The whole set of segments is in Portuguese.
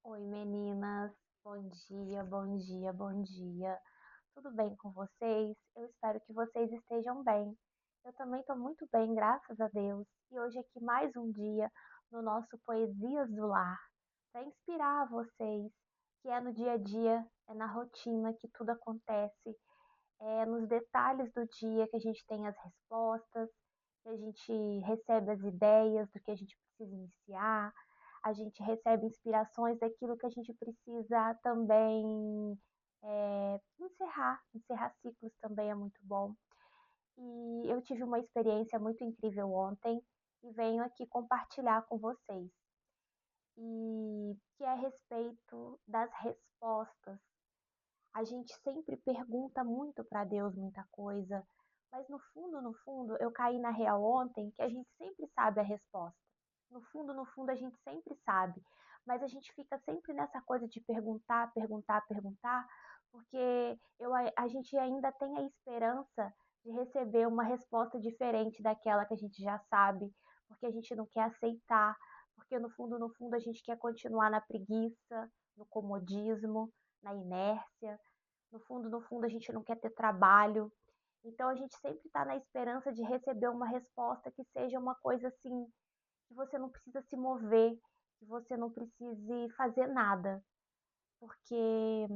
Oi, meninas. Bom dia, bom dia, bom dia. Tudo bem com vocês? Eu espero que vocês estejam bem. Eu também estou muito bem, graças a Deus. E hoje aqui mais um dia no nosso Poesias do Lar, para inspirar vocês, que é no dia a dia, é na rotina que tudo acontece, é nos detalhes do dia que a gente tem as respostas, que a gente recebe as ideias do que a gente precisa iniciar, a gente recebe inspirações daquilo que a gente precisa também encerrar. Encerrar ciclos também é muito bom. E eu tive uma experiência muito incrível ontem e venho aqui compartilhar com vocês. E que é a respeito das respostas. A gente sempre pergunta muito para Deus muita coisa, mas no fundo, eu caí na real ontem que a gente sempre sabe a resposta. No fundo, a gente sempre sabe, mas a gente fica sempre nessa coisa de perguntar, perguntar, perguntar, porque a gente ainda tem a esperança de receber uma resposta diferente daquela que a gente já sabe, porque a gente não quer aceitar, porque no fundo, a gente quer continuar na preguiça, no comodismo, na inércia. No fundo, a gente não quer ter trabalho. Então, a gente sempre está na esperança de receber uma resposta que seja uma coisa assim, que você não precisa se mover, que você não precise fazer nada. Porque,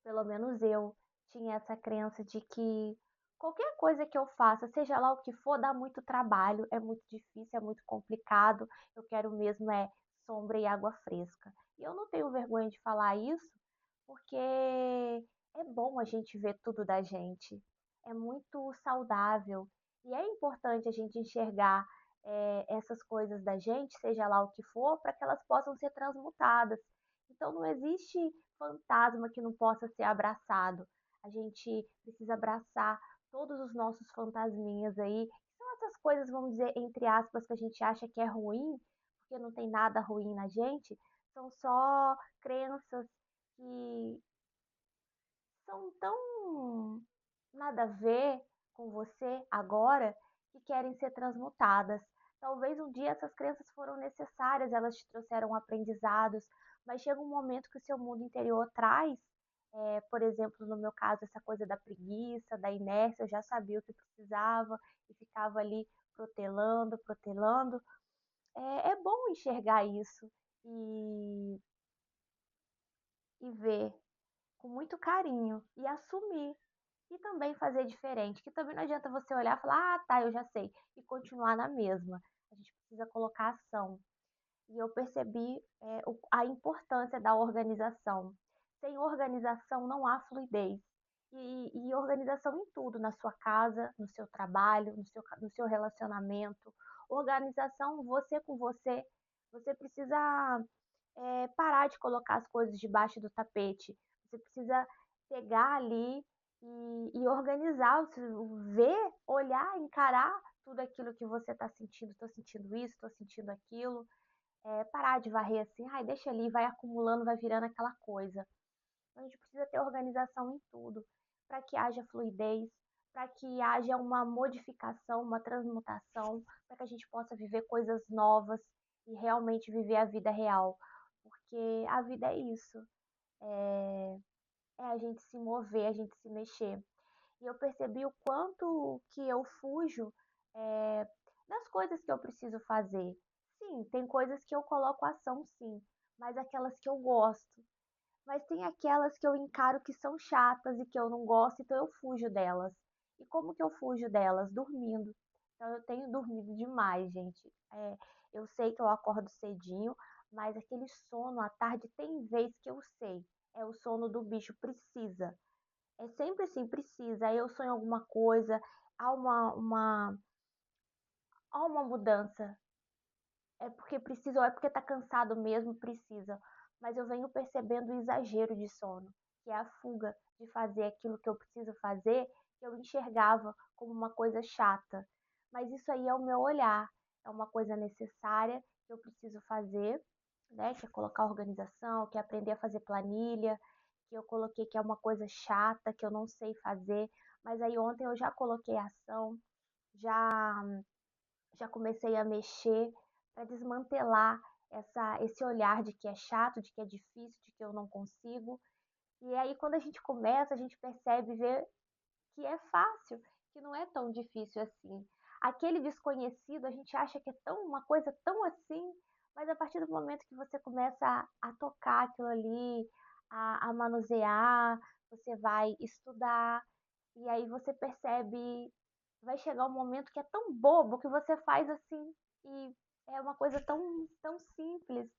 pelo menos eu, tinha essa crença de que qualquer coisa que eu faça, seja lá o que for, dá muito trabalho, é muito difícil, é muito complicado. Eu quero mesmo sombra e água fresca. E eu não tenho vergonha de falar isso, porque é bom a gente ver tudo da gente. É muito saudável. E é importante a gente enxergar essas coisas da gente, seja lá o que for, para que elas possam ser transmutadas. Então não existe fantasma que não possa ser abraçado. A gente precisa abraçar todos os nossos fantasminhas aí. São essas coisas, vamos dizer, entre aspas, que a gente acha que é ruim, porque não tem nada ruim na gente. São só crenças que são tão nada a ver com você agora que querem ser transmutadas. Talvez um dia essas crenças foram necessárias, elas te trouxeram aprendizados, mas chega um momento que o seu mundo interior traz, por exemplo, no meu caso, essa coisa da preguiça, da inércia, eu já sabia o que precisava e ficava ali protelando, protelando. É bom enxergar isso e, e ver com muito carinho e assumir e também fazer diferente, que também não adianta você olhar e falar, ah, tá, eu já sei, e continuar na mesma. A gente precisa colocar ação. E eu percebi a importância da organização. Sem organização não há fluidez. E organização em tudo, na sua casa, no seu trabalho, no seu relacionamento. Organização você com você. Você precisa parar de colocar as coisas debaixo do tapete. Você precisa pegar ali e organizar, ver, olhar, encarar tudo aquilo que você está sentindo. Estou sentindo isso, estou sentindo aquilo. Parar de varrer assim, ai, deixa ali, vai acumulando, vai virando aquela coisa. Então, a gente precisa ter organização em tudo, para que haja fluidez, para que haja uma modificação, uma transmutação, para que a gente possa viver coisas novas e realmente viver a vida real. Porque a vida é isso, é, é a gente se mover, a gente se mexer. E eu percebi o quanto que eu fujo é, das coisas que eu preciso fazer. Sim, tem coisas que eu coloco ação, sim, mas aquelas que eu gosto. Mas tem aquelas que eu encaro que são chatas e que eu não gosto, então eu fujo delas. E como que eu fujo delas? Dormindo. Então eu tenho dormido demais, gente. Eu sei que eu acordo cedinho, mas aquele sono à tarde tem vez que eu sei. É o sono do bicho, precisa. É sempre assim, precisa. Aí eu sonho alguma coisa, há há uma mudança. É porque precisa, ou é porque tá cansado mesmo, precisa. Mas eu venho percebendo o exagero de sono, que é a fuga de fazer aquilo que eu preciso fazer, que eu enxergava como uma coisa chata. Mas isso aí é o meu olhar, é uma coisa necessária que eu preciso fazer, né? Que é colocar organização, que é aprender a fazer planilha, que eu coloquei que é uma coisa chata, que eu não sei fazer. Mas aí ontem eu já coloquei ação, já já comecei a mexer para desmantelar esse olhar de que é chato, de que é difícil, de que eu não consigo. E aí, quando a gente começa, a gente percebe, vê que é fácil, que não é tão difícil assim. Aquele desconhecido, a gente acha que é tão uma coisa tão assim, mas a partir do momento que você começa a tocar aquilo ali, a manusear, você vai estudar, e aí você percebe, vai chegar um momento que é tão bobo que você faz assim, e é uma coisa tão simples,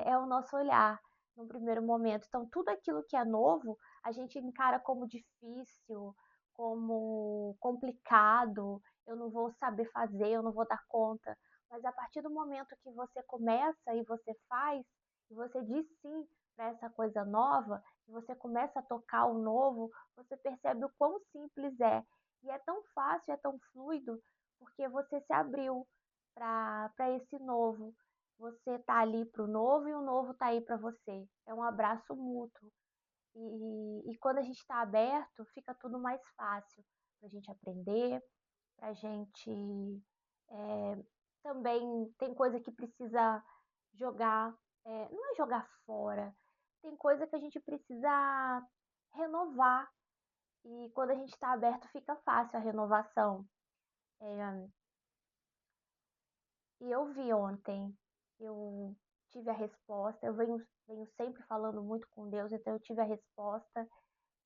é o nosso olhar no primeiro momento. Então, tudo aquilo que é novo, a gente encara como difícil, como complicado, eu não vou saber fazer, eu não vou dar conta. Mas a partir do momento que você começa e você faz, e você diz sim para essa coisa nova, e você começa a tocar o novo, você percebe o quão simples é. E é tão fácil, é tão fluido, porque você se abriu para esse novo. Você tá ali para o novo e o novo tá aí para você. É um abraço mútuo. E quando a gente está aberto, fica tudo mais fácil para a gente aprender, para a gente também tem coisa que precisa jogar, não é jogar fora, tem coisa que a gente precisa renovar. E quando a gente está aberto, fica fácil a renovação. É, E eu vi ontem, eu tive a resposta, venho sempre falando muito com Deus, então eu tive a resposta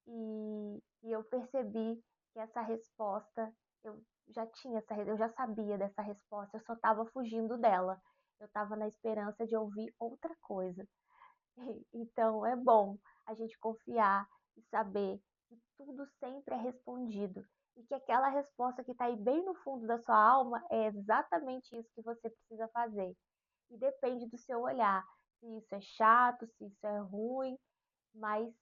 e eu percebi que essa resposta, eu já tinha eu já sabia dessa resposta, eu só estava fugindo dela. Eu estava na esperança de ouvir outra coisa. Então é bom a gente confiar e saber que tudo sempre é respondido e que aquela resposta que está aí bem no fundo da sua alma é exatamente isso que você precisa fazer. E depende do seu olhar, se isso é chato, se isso é ruim, mas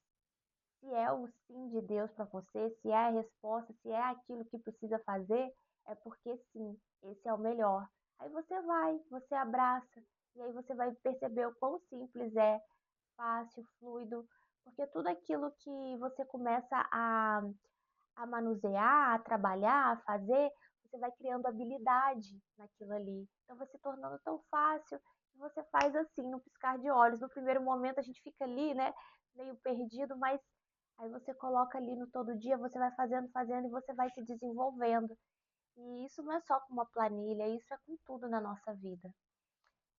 se é o sim de Deus para você, se é a resposta, se é aquilo que precisa fazer, é porque sim, esse é o melhor. Aí você vai, você abraça, e aí você vai perceber o quão simples é, fácil, fluido, porque tudo aquilo que você começa a manusear, a trabalhar, a fazer, você vai criando habilidade naquilo ali. Então vai se tornando tão fácil que você faz assim, no piscar de olhos. No primeiro momento a gente fica ali, né, meio perdido, mas aí você coloca ali no todo dia, você vai fazendo, fazendo e você vai se desenvolvendo. E isso não é só com uma planilha, isso é com tudo na nossa vida.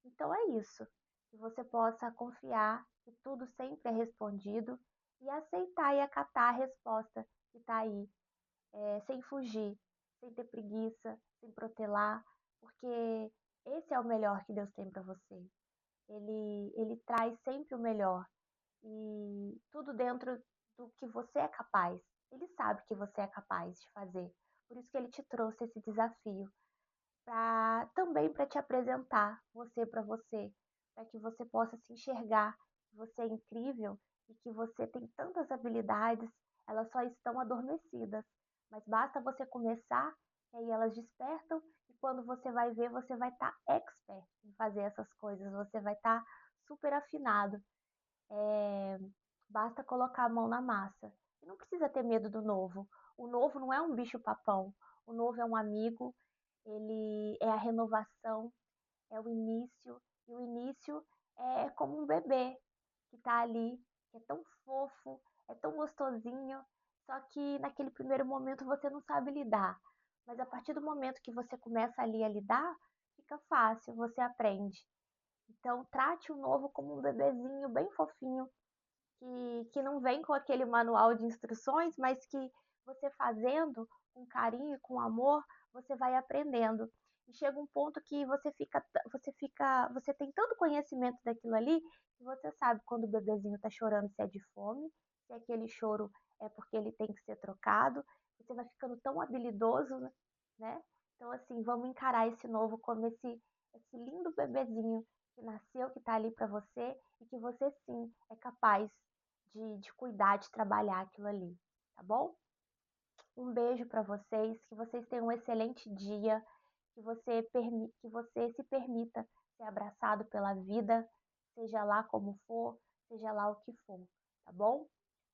Então é isso, que você possa confiar que tudo sempre é respondido e aceitar e acatar a resposta que está aí, sem fugir, sem ter preguiça, sem protelar, porque esse é o melhor que Deus tem para você. Ele traz sempre o melhor e tudo dentro do que você é capaz. Ele sabe que você é capaz de fazer. Por isso que ele te trouxe esse desafio também para te apresentar você para você, para que você possa se enxergar que você é incrível e que você tem tantas habilidades, elas só estão adormecidas, mas basta você começar e aí elas despertam e quando você vai ver, você vai estar expert em fazer essas coisas, você vai estar super afinado. É, Basta colocar a mão na massa. E não precisa ter medo do novo. O novo não é um bicho-papão. O novo é um amigo, ele é a renovação, é o início. E o início é como um bebê que está ali, que é tão fofo, é tão gostosinho. Só que naquele primeiro momento você não sabe lidar. Mas a partir do momento que você começa ali a lidar, fica fácil, você aprende. Então, trate o novo como um bebezinho bem fofinho, que não vem com aquele manual de instruções, mas que você fazendo com carinho, com amor, você vai aprendendo. E chega um ponto que você tem tanto conhecimento daquilo ali, que você sabe quando o bebezinho está chorando se é de fome, se aquele choro é porque ele tem que ser trocado. Você vai ficando tão habilidoso, né? Então, assim, vamos encarar esse novo como esse lindo bebezinho que nasceu, que está ali para você e que você sim é capaz de cuidar, de trabalhar aquilo ali, tá bom? Um beijo para vocês, que vocês tenham um excelente dia, que você se permita ser abraçado pela vida, seja lá como for, seja lá o que for, tá bom?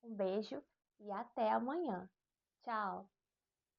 Um beijo e até amanhã. Tchau!